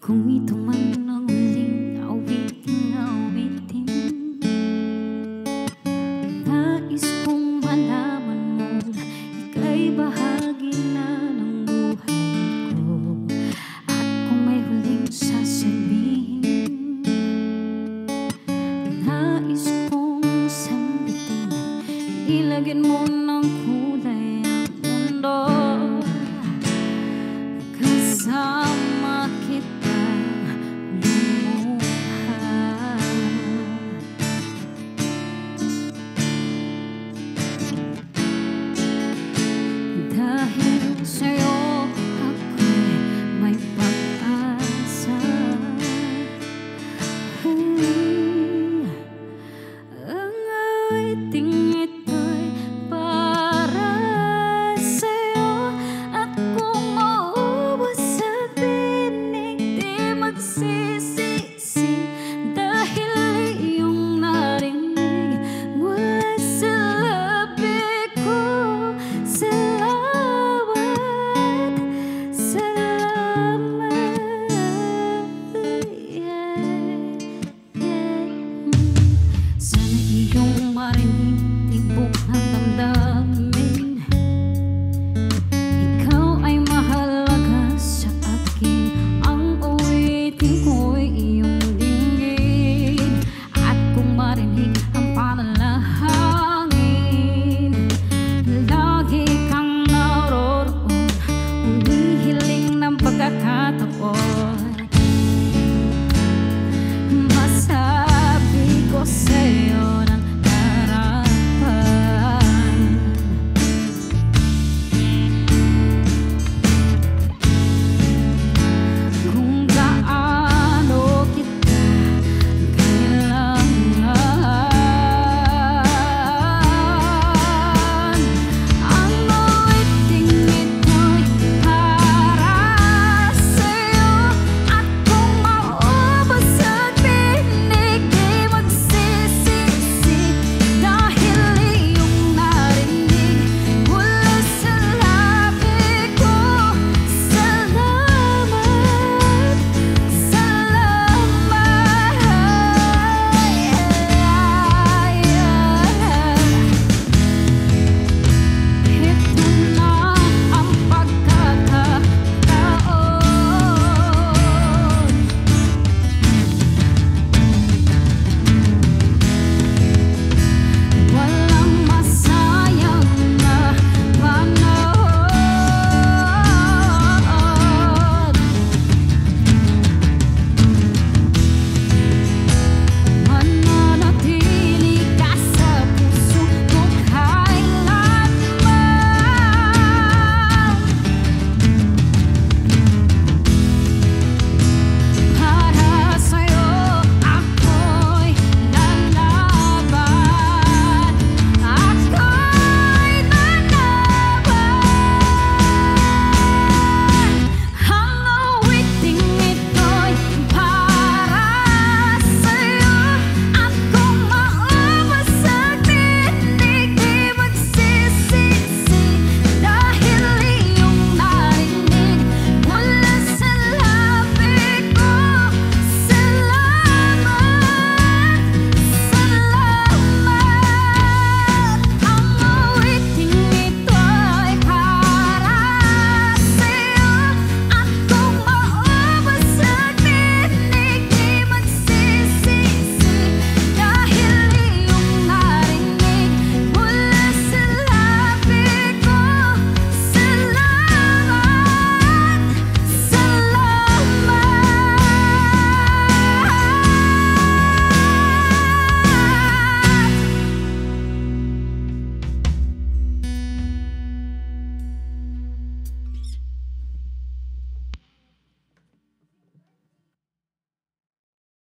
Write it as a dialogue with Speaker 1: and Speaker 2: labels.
Speaker 1: Kung ito man ang huling awitin, nais kong malaman mo ika'y bahagi na ng buhay ko. At kung may huling sasabihin, nais kong sambitin, ilagyan mo ng kulay ang mundo. Kasama kita lumuha, dahil sa'yo ako'y may pag-asa. Ang awiting ito'y para sa'yo, at kung maubos sa tinig di magsisisi, dahil iyong narinig mula sa labi ko. Salamat, salamat, Sana iyong marinig tibok ng damdamin. Ikaw ay mahalaga sa akin, ang awitin ko'y iyong dinggin. At kung marinig ang panalangin, lagi kang naroroon, humihiling ng pagkakataon. Masabi ko sa'yo